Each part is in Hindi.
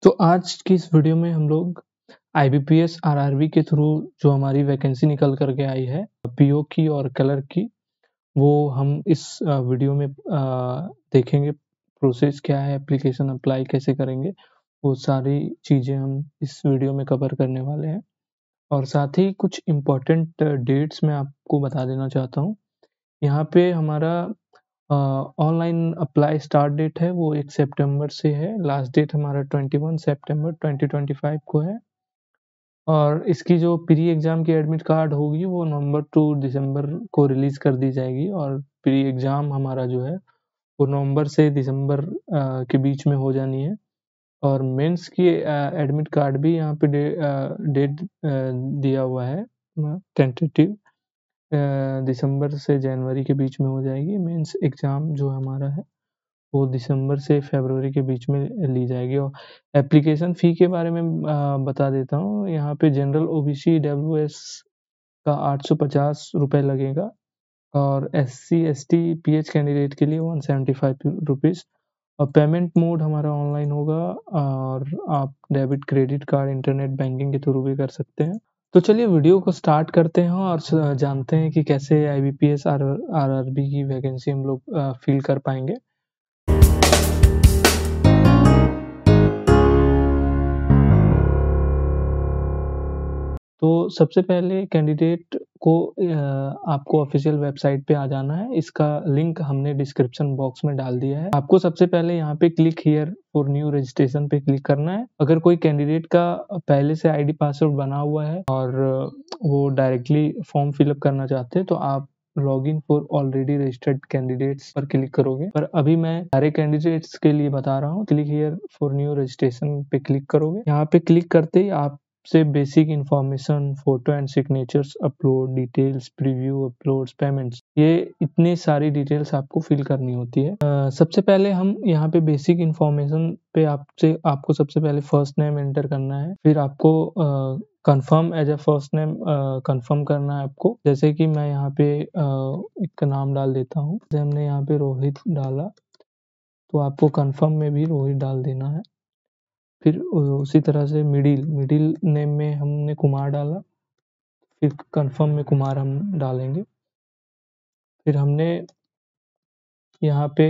तो आज की इस वीडियो में हम लोग आईबीपीएस आरआरबी के थ्रू जो हमारी वैकेंसी निकल कर के आई है पीओ की और कलर की, वो हम इस वीडियो में देखेंगे। प्रोसेस क्या है, एप्लीकेशन अप्लाई कैसे करेंगे, वो सारी चीज़ें हम इस वीडियो में कवर करने वाले हैं। और साथ ही कुछ इम्पोर्टेंट डेट्स मैं आपको बता देना चाहता हूँ। यहाँ पे हमारा ऑनलाइन अप्लाई स्टार्ट डेट है वो 1 सितंबर से है, लास्ट डेट हमारा 21 सितंबर 2025 को है। और इसकी जो प्री एग्ज़ाम की एडमिट कार्ड होगी वो नवंबर टू दिसंबर को रिलीज़ कर दी जाएगी और प्री एग्ज़ाम हमारा जो है वो नवंबर से दिसंबर के बीच में हो जानी है। और मेंस की एडमिट कार्ड भी यहाँ पे डेट दिया हुआ है टेंटेटिव दिसंबर से जनवरी के बीच में हो जाएगी। मेंस एग्ज़ाम जो हमारा है वो दिसंबर से फरवरी के बीच में ली जाएगी। और एप्लीकेशन फ़ी के बारे में बता देता हूँ। यहाँ पे जनरल ओबीसी ईडब्ल्यूएस का ₹850 लगेगा और एससी, एसटी, पीएच कैंडिडेट के लिए ₹175 और पेमेंट मोड हमारा ऑनलाइन होगा और आप debit, credit card, internet banking के थ्रू भी कर सकते हैं। तो चलिए वीडियो को स्टार्ट करते हैं और जानते हैं कि कैसे आईबीपीएस आरआरबी की वैकेंसी हम लोग फिल कर पाएँगे। तो सबसे पहले कैंडिडेट को आपको ऑफ़िशियल वेबसाइट पे आ जाना है। इसका लिंक हमने डिस्क्रिप्शन बॉक्स में डाल दिया है। आपको सबसे पहले यहाँ पे click here for new registration पे क्लिक करना है। अगर कोई कैंडिडेट का पहले से आईडी पासवर्ड बना हुआ है और वो डायरेक्टली फॉर्म फिल अप करना चाहते हैं तो आप login for already registered candidates पर क्लिक करोगे। पर अभी मैं सारे कैंडिडेट्स के लिए बता रहा हूँ। Click here for new registration पे क्लिक करोगे। यहाँ पे क्लिक करते ही आप से basic information, photo and signatures upload, details, preview, uploads, payments, ये इतनी सारी डिटेल्स आपको फिल करनी होती है। सबसे पहले हम यहाँ पे बेसिक इन्फॉर्मेशन पे आपको सबसे पहले फर्स्ट नेम एंटर करना है। फिर आपको confirm as a first name confirm करना है आपको। जैसे कि मैं यहाँ पे एक नाम डाल देता हूँ। जैसे हमने यहाँ पे रोहित डाला तो आपको कंफर्म में भी रोहित डाल देना है। फिर उसी तरह से मिडिल नेम में हमने कुमार डाला, फिर कंफर्म में कुमार हम डालेंगे। फिर हमने यहाँ पे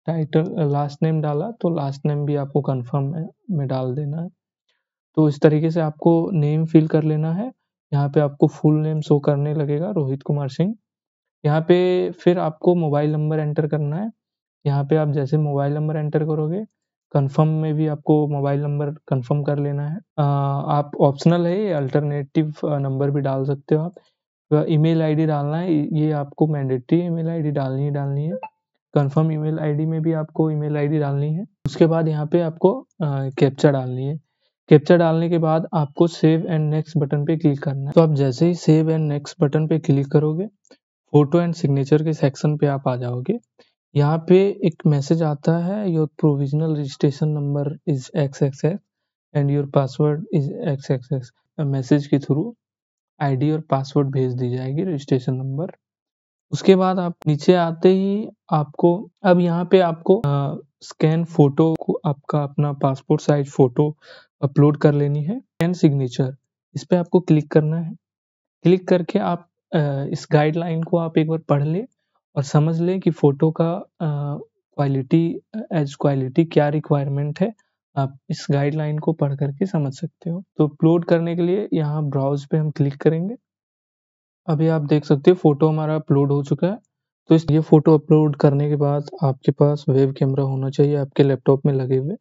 टाइटल लास्ट नेम डाला तो लास्ट नेम भी आपको कंफर्म में डाल देना है। तो इस तरीके से आपको नेम फिल कर लेना है। यहाँ पे आपको फुल नेम शो करने लगेगा रोहित कुमार सिंह। यहाँ पे फिर आपको मोबाइल नंबर एंटर करना है। यहाँ पे आप जैसे मोबाइल नंबर एंटर करोगे, कन्फर्म में भी आपको मोबाइल नंबर कन्फर्म कर लेना है। आप ऑप्शनल है, ये अल्टरनेटिव नंबर भी डाल सकते हो आप। ईमेल आईडी डालना है, ये आपको मैंडेटरी ईमेल आईडी डालनी ही डालनी है। कन्फर्म ईमेल आईडी में भी आपको ईमेल आईडी डालनी है। उसके बाद यहाँ पे आपको कैप्चा डालनी है। कैप्चा डालने के बाद आपको सेव एंड नेक्स्ट बटन पे क्लिक करना है। तो आप जैसे ही सेव एंड नेक्स्ट बटन पे क्लिक करोगे, फोटो एंड सिग्नेचर के सेक्शन पे आप आ जाओगे। यहाँ पे एक मैसेज आता है, your provisional registration number is XXX and your password is XXX। Message के थ्रू आईडी और पासवर्ड भेज दी जाएगी, रजिस्ट्रेशन नंबर। उसके बाद आप नीचे आते ही आपको अब यहाँ पे आपको स्कैन फोटो को आपका अपना पासपोर्ट साइज फोटो अपलोड कर लेनी है। स्कैन सिग्नेचर, इस पे आपको क्लिक करना है। क्लिक करके आप इस गाइडलाइन को आप एक बार पढ़ लें और समझ लें कि फ़ोटो का क्वालिटी क्या रिक्वायरमेंट है। आप इस गाइडलाइन को पढ़ कर के समझ सकते हो। तो अपलोड करने के लिए यहाँ ब्राउज़ पे हम क्लिक करेंगे। अभी आप देख सकते हो फ़ोटो हमारा अपलोड हो चुका है। तो ये फ़ोटो अपलोड करने के बाद आपके पास वेब कैमरा होना चाहिए आपके लैपटॉप में लगे हुए।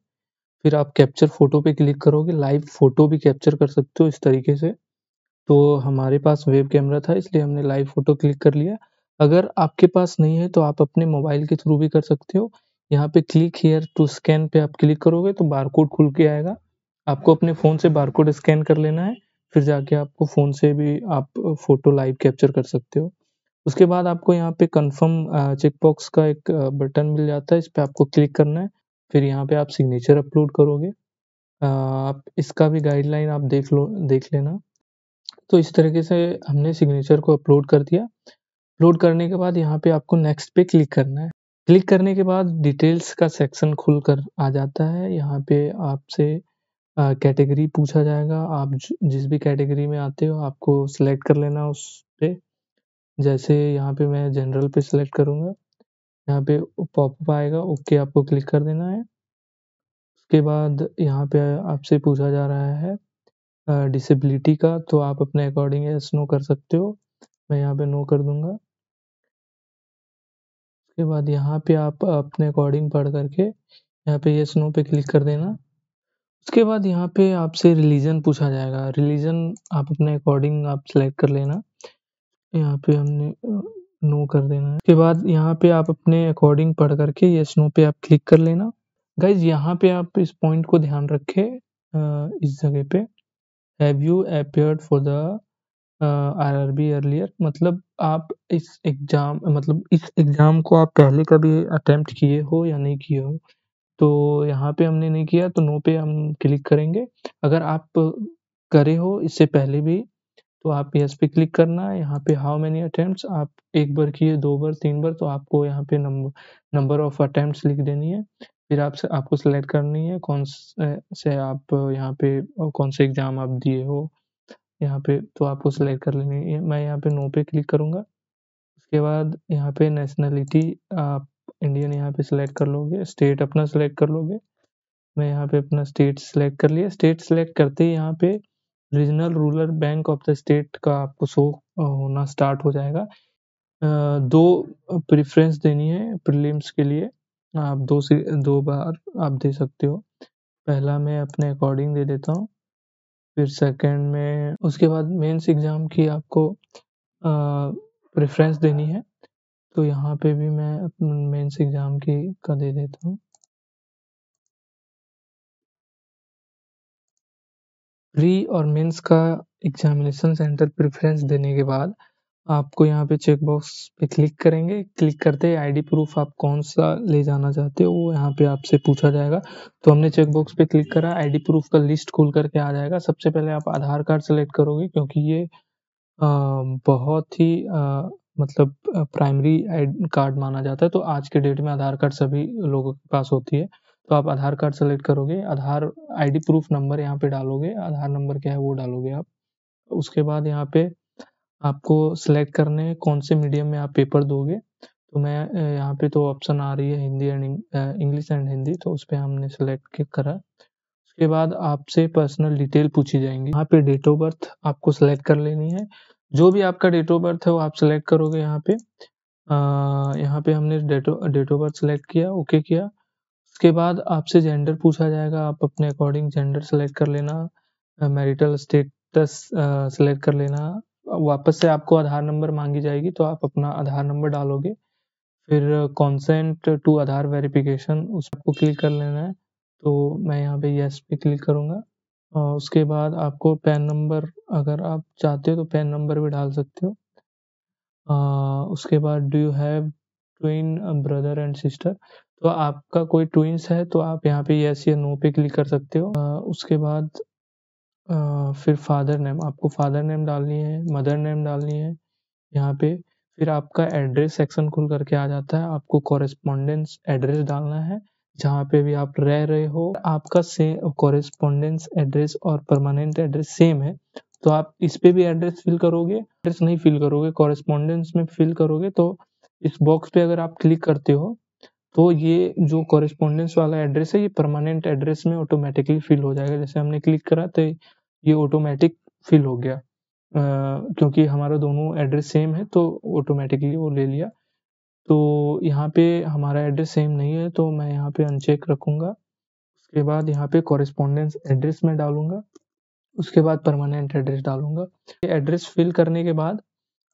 फिर आप कैप्चर फ़ोटो पे क्लिक करोगे, लाइव फ़ोटो भी कैप्चर कर सकते हो इस तरीके से। तो हमारे पास वेब कैमरा था इसलिए हमने लाइव फ़ोटो क्लिक कर लिया। अगर आपके पास नहीं है तो आप अपने मोबाइल के थ्रू भी कर सकते हो। यहाँ पे क्लिक हियर टू स्कैन पे आप क्लिक करोगे तो बारकोड खुल के आएगा। आपको अपने फ़ोन से बारकोड स्कैन कर लेना है, फिर जाके आपको फ़ोन से भी आप फ़ोटो लाइव कैप्चर कर सकते हो। उसके बाद आपको यहाँ पे कन्फर्म चेक बॉक्स का एक बटन मिल जाता है, इस पे आपको क्लिक करना है। फिर यहाँ पे आप सिग्नेचर अपलोड करोगे। आप इसका भी गाइडलाइन आप देख लेना। तो इस तरीके से हमने सिग्नेचर को अपलोड कर दिया। अपलोड करने के बाद यहाँ पे आपको नेक्स्ट पे क्लिक करना है। क्लिक करने के बाद डिटेल्स का सेक्शन खुलकर आ जाता है। यहाँ पे आपसे कैटेगरी पूछा जाएगा। आप जिस भी कैटेगरी में आते हो आपको सिलेक्ट कर लेना उस पे। जैसे यहाँ पे मैं जनरल पे सिलेक्ट करूँगा। यहाँ पे पॉपअप आएगा, ओके आपको क्लिक कर देना है। उसके बाद यहाँ पे आपसे पूछा जा रहा है डिसेबिलिटी का, तो आप अपने अकॉर्डिंग येस नो कर सकते हो। मैं यहाँ पे नो कर दूँगा। उसके बाद यहाँ पे आप अपने अकॉर्डिंग पढ़ करके यहाँ पे येस नो पे क्लिक कर देना। उसके बाद यहाँ पे आपसे रिलीजन पूछा जाएगा। रिलीजन आप अपने अकॉर्डिंग आप सिलेक्ट कर लेना। यहाँ पे हमने नो कर देना है। उसके बाद यहाँ पे आप अपने अकॉर्डिंग पढ़ करके येस नो पे आप क्लिक कर लेना। गाइज़ यहाँ पे आप इस पॉइंट को ध्यान रखें इस जगह पे have you appeared for the RRB earlier, मतलब आप इस एग्ज़ाम को आप पहले कभी अटेम्प्ट किए हो या नहीं किए हो? तो यहाँ पे हमने नहीं किया तो नो पे हम क्लिक करेंगे। अगर आप करे हो इससे पहले भी तो आप येस पे क्लिक करना है। यहाँ पे हाउ मेनी अटेम्प्ट्स आप 1 बार किए, 2 बार, 3 बार तो आपको यहाँ पे नंबर ऑफ अटेम्प्ट्स लिख देनी है। फिर आपको सिलेक्ट करनी है कौन से आप यहाँ पे कौन से एग्ज़ाम आप दिए हो यहाँ पे, तो आपको सिलेक्ट कर लेनी है। मैं यहाँ पे नो पे क्लिक करूँगा। उसके बाद यहाँ पे नेशनैलिटी आप इंडियन यहाँ पे सिलेक्ट कर लोगे, स्टेट अपना सिलेक्ट कर लोगे। मैं यहाँ पे अपना स्टेट सिलेक्ट कर लिया। स्टेट सिलेक्ट करते ही यहाँ पे regional rural bank of the state का आपको शो होना स्टार्ट हो जाएगा। 2 प्रेफ़रेंस देनी है प्रीलिम्स के लिए। आप 2 से 2 बार आप दे सकते हो। पहला मैं अपने अकॉर्डिंग दे देता हूँ, फिर सेकंड में उसके बाद मेंस एग्ज़ाम की आपको प्रेफ़रेंस देनी है। तो यहाँ पे भी मैं मेंस एग्ज़ाम की का दे देता हूँ। प्री और मेंस का एग्ज़ामिनेशन सेंटर प्रेफ़रेंस देने के बाद आपको यहाँ पे चेक बॉक्स पे क्लिक करेंगे। क्लिक करते ही आईडी प्रूफ़ आप कौन-सा ले जाना चाहते हो वो यहाँ पे आपसे पूछा जाएगा। तो हमने चेक बॉक्स पे क्लिक करा, आईडी प्रूफ़ का लिस्ट खुल कर के आ जाएगा। सबसे पहले आप आधार कार्ड सेलेक्ट करोगे क्योंकि ये बहुत ही प्राइमरी कार्ड माना जाता है, तो आज के डेट में आधार कार्ड सभी लोगों के पास होती है। तो आप आधार कार्ड सेलेक्ट करोगे, आधार आईडी प्रूफ नंबर यहाँ पे डालोगे, आधार नंबर क्या है वो डालोगे आप। उसके बाद यहाँ पे आपको सिलेक्ट करने हैं कौन से मीडियम में आप पेपर दोगे। तो मैं यहाँ पे तो ऑप्शन आ रही है Hindi and English and Hindi, तो उसपे हमने सिलेक्ट करा। उसके बाद आपसे पर्सनल डिटेल पूछी जाएँगी। यहाँ पे डेट ऑफ बर्थ आपको सिलेक्ट कर लेनी है। जो भी आपका डेट ऑफ बर्थ है वो आप सिलेक्ट करोगे यहाँ पे। यहाँ पे हमने डेट ऑफ बर्थ सिलेक्ट किया, ओके किया। उसके बाद आपसे जेंडर पूछा जाएगा, आप अपने अकॉर्डिंग जेंडर सिलेक्ट कर लेना। मैरिटल स्टेटस सिलेक्ट कर लेना। वापस से आपको आधार नंबर माँगी जाएगी तो आप अपना आधार नंबर डालोगे। फिर कंसेंट टू आधार वेरिफिकेशन उस आपको क्लिक कर लेना है। तो मैं यहाँ पे येस पे क्लिक करूँगा। उसके बाद आपको पैन नंबर अगर आप चाहते हो तो पैन नंबर भी डाल सकते हो। अ, उसके बाद do you have twin brother and sister, तो आपका कोई ट्विन्स है तो आप यहाँ पे येस या नो पे क्लिक कर सकते हो। उसके बाद फिर फादर नेम आपको फादर नेम डालनी है, मदर नेम डालनी है यहाँ पे। फिर आपका एड्रेस सेक्शन खुल कर के आ जाता है, आपको कॉरेस्पॉन्डेंस एड्रेस डालना है, जहाँ पे भी आप रह रहे हो। आपका कॉरेस्पॉन्डेंस एड्रेस और परमानेंट एड्रेस सेम है, तो आप इस पे भी एड्रेस फ़िल करोगे, एड्रेस नहीं फ़िल करोगे, कॉरेस्पॉन्डेंस में फ़िल करोगे तो इस बॉक्स पे अगर आप क्लिक करते हो, तो ये जो कॉरेस्पॉन्डेंस वाला एड्रेस है, ये परमानेंट एड्रेस में ऑटोमैटिकली फ़िल हो जाएगा। जैसे हमने क्लिक करा तो ये ऑटोमैटिक फ़िल हो गया। क्योंकि हमारा दोनों एड्रेस सेम है तो ऑटोमैटिकली वो ले लिया। तो यहाँ पे हमारा एड्रेस सेम नहीं है तो मैं यहाँ पे अनचेक रखूँगा। उसके बाद यहाँ पे कॉरेस्पॉन्डेंस एड्रेस मैं डालूँगा, उसके बाद परमानेंट एड्रेस डालूँगा। ये एड्रेस फ़िल करने के बाद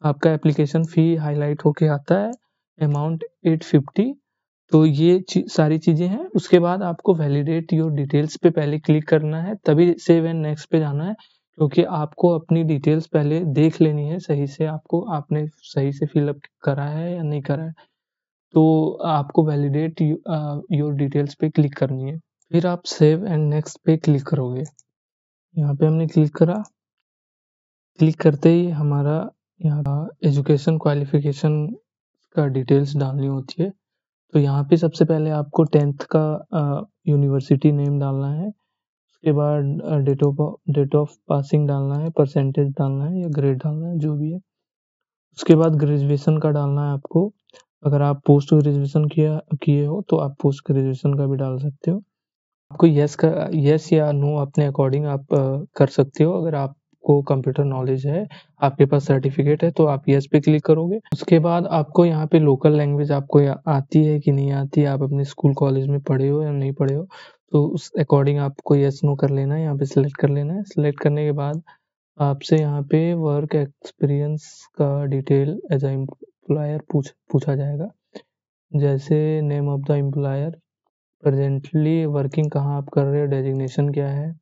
आपका एप्लीकेशन फ़ी हाइलाइट होके आता है, अमाउंट 850। तो ये सारी चीज़ें हैं। उसके बाद आपको वैलिडेट योर डिटेल्स पे पहले क्लिक करना है, तभी सेव एंड नेक्स्ट पे जाना है, क्योंकि आपको अपनी डिटेल्स पहले देख लेनी है सही से, आपने सही से फ़िल अप करा है या नहीं करा है। तो आपको वैलिडेट योर डिटेल्स पे क्लिक करनी है। फिर आप सेव एंड नेक्स्ट पे क्लिक करोगे। यहाँ पे हमने क्लिक करा, क्लिक करते ही हमारा यहाँ एजुकेशन क्वालिफ़िकेशन का डिटेल्स डालनी होती है। तो यहाँ पे सबसे पहले आपको 10th का यूनिवर्सिटी नेम डालना है। उसके बाद डेट ऑफ पासिंग डालना है, परसेंटेज डालना है या ग्रेड डालना है, जो भी है। उसके बाद ग्रेजुएशन का डालना है आपको। अगर आप पोस्ट ग्रेजुएशन किए हो तो आप पोस्ट ग्रेजुएशन का भी डाल सकते हो। आपको यस या नो अपने अकॉर्डिंग आप कर सकते हो। अगर आपको कंप्यूटर नॉलेज है, आपके पास सर्टिफिकेट है, तो आप यस पे क्लिक करोगे। उसके बाद आपको यहाँ पे लोकल लैंग्वेज आपको आती है कि नहीं आती है, आप अपने स्कूल कॉलेज में पढ़े हो या नहीं पढ़े हो, तो उस अकॉर्डिंग आपको यस नो कर लेना है, यहाँ पे सिलेक्ट कर लेना है। सिलेक्ट करने के बाद आपसे यहाँ पे वर्क एक्सपीरियंस का डिटेल एज अ एम्प्लॉयर पूछा जाएगा। जैसे name of the employer, presently working कहाँ आप कर रहे हो, डेजिग्नेशन क्या है,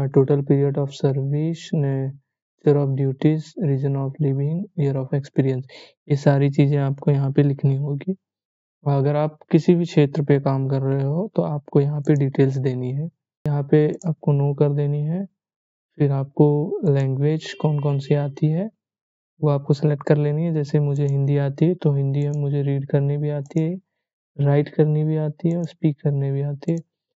total period of service, nature of duties, reason of living, year of experience. ये सारी चीज़ें आपको यहाँ पे लिखनी होगी। अगर आप किसी भी क्षेत्र पे काम कर रहे हो तो आपको यहाँ पे डिटेल्स देनी है। यहाँ पे आपको नो कर देनी है। फिर आपको लैंग्वेज कौन कौन सी आती है वो आपको सेलेक्ट कर लेनी है। जैसे मुझे हिंदी आती है तो हिंदी मुझे रीड करनी भी आती है, राइट करनी भी आती है और स्पीक करनी भी आती है।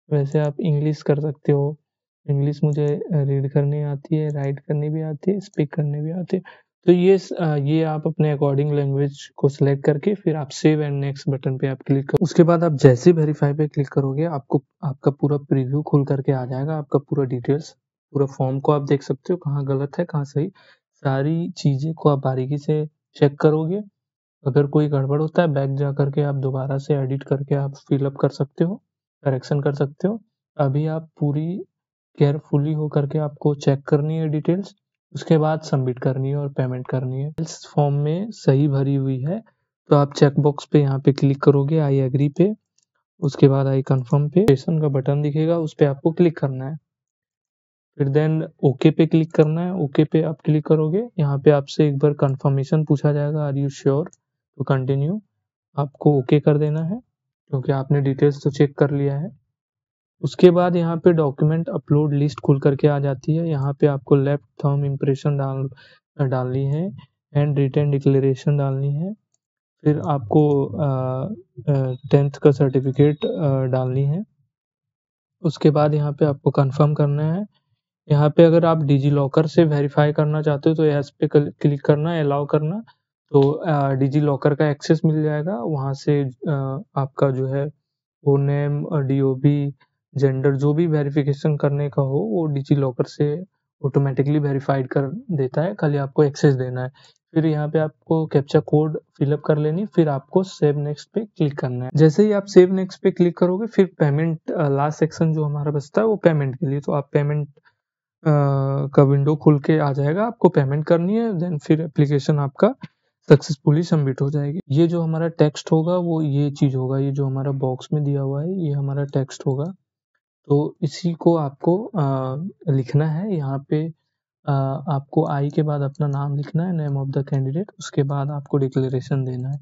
वैसे आप इंग्लिश कर सकते हो। इंग्लिश मुझे रीड करनी आती है, राइट करनी भी आती है, स्पीक करनी भी आती है। तो ये आप अपने अकॉर्डिंग लैंग्वेज को सिलेक्ट करके फिर आप सेव एंड नेक्स्ट बटन पे आप क्लिक करो। उसके बाद आप जैसे वेरीफाई पे क्लिक करोगे आपको आपका पूरा प्रीव्यू खुल करके आ जाएगा। आपका पूरा डिटेल्स, पूरा फॉर्म को आप देख सकते हो, कहाँ गलत है कहाँ सही, सारी चीज़ें को आप बारीकी से चेक करोगे। अगर कोई गड़बड़ होता है बैक जा करके आप दोबारा से एडिट करके आप फिलअप कर सकते हो, करेक्शन कर सकते हो। अभी आप पूरी केयरफुली हो करके आपको चेक करनी है डिटेल्स, उसके बाद सबमिट करनी है और पेमेंट करनी है। इस फॉर्म में सही भरी हुई है तो आप चेक बॉक्स पे यहाँ पे क्लिक करोगे, आई एग्री पे। उसके बाद आई कन्फर्म पे का बटन दिखेगा, उस पर आपको क्लिक करना है। फिर देन ओके पे क्लिक करना है। ओके पे आप क्लिक करोगे, यहाँ पे आपसे एक बार कंफर्मेशन पूछा जाएगा, are you sure to continue. आपको ओके कर देना है क्योंकि आपने डिटेल्स तो चेक कर लिया है। उसके बाद यहाँ पे डॉक्यूमेंट अपलोड लिस्ट खुल करके आ जाती है। यहाँ पे आपको लेफ्ट थंब इम्प्रेशन डालनी है एंड रिटन डिक्लेरेशन डालनी है। फिर आपको 10th का सर्टिफिकेट डालनी है। उसके बाद यहाँ पे आपको कंफर्म करना है। यहाँ पे अगर आप डिजी लॉकर से वेरीफाई करना चाहते हो तो यस पे क्लिक करना है, अलाउ करना। तो डिजी लॉकर का एक्सेस मिल जाएगा, वहाँ से आपका जो है वो नेम, डीओबी, जेंडर जो भी वेरिफिकेशन करने का हो वो डिजी लॉकर से ऑटोमेटिकली वेरीफाइड कर देता है, खाली आपको एक्सेस देना है। फिर यहाँ पे आपको कैप्चा कोड फिलअप कर लेनी, फिर आपको सेव नेक्स्ट पे क्लिक करना है। जैसे ही आप सेव नेक्स्ट पे क्लिक करोगे फिर पेमेंट, लास्ट सेक्शन जो हमारा बचता है वो पेमेंट के लिए, तो आप पेमेंट का विंडो खुल के आ जाएगा, आपको पेमेंट करनी है, देन फिर एप्लीकेशन आपका सक्सेसफुली सबमिट हो जाएगी। ये जो हमारा टेक्स्ट होगा वो ये चीज़ होगा, ये जो हमारा बॉक्स में दिया हुआ है ये हमारा टेक्स्ट होगा। तो इसी को आपको लिखना है। यहाँ पे आपको आई के बाद अपना नाम लिखना है, नेम ऑफ द कैंडिडेट, उसके बाद आपको डिक्लेरेशन देना है।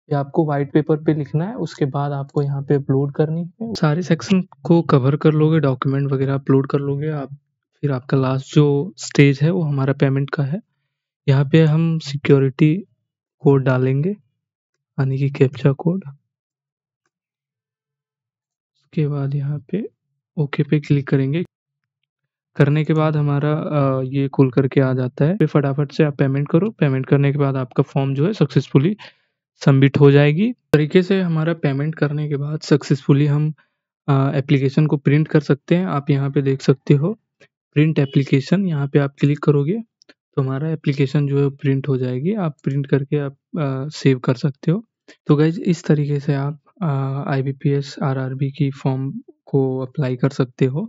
ये आपको व्हाइट पेपर पे लिखना है, उसके बाद आपको यहाँ पे अपलोड करनी है। सारे सेक्शन को कवर कर लोगे, डॉक्यूमेंट वगैरह अपलोड कर लोगे आप, फिर आपका लास्ट जो स्टेज है वो हमारा पेमेंट का है। यहाँ पे हम सिक्योरिटी कोड डालेंगे, यानी कि कैप्चा कोड। उसके बाद यहाँ पे ओके पे क्लिक करेंगे। करने के बाद हमारा ये खुल करके आ जाता है। फिर फटाफट से आप पेमेंट करो। पेमेंट करने के बाद आपका फॉर्म जो है सक्सेसफुली सबमिट हो जाएगी। तरीके से हमारा पेमेंट करने के बाद सक्सेसफुली हम एप्लीकेशन को प्रिंट कर सकते हैं। आप यहाँ पे देख सकते हो प्रिंट एप्लीकेशन, यहाँ पे आप क्लिक करोगे तो हमारा एप्लीकेशन जो है प्रिंट हो जाएगी। आप प्रिंट करके आप सेव कर सकते हो। तो गाइज इस तरीके से आप IBPS RRB की फॉर्म को अप्लाई कर सकते हो।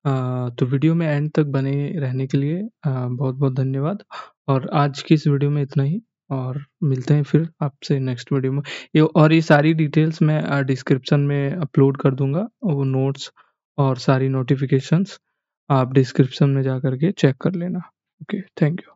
तो वीडियो में एंड तक बने रहने के लिए बहुत बहुत धन्यवाद। और आज की इस वीडियो में इतना ही, और मिलते हैं फिर आपसे नेक्स्ट वीडियो में। ये सारी डिटेल्स मैं डिस्क्रिप्शन में अपलोड कर दूंगा, वो नोट्स और सारी नोटिफिकेशंस आप डिस्क्रिप्शन में जा करके चेक कर लेना। Okay, thank you.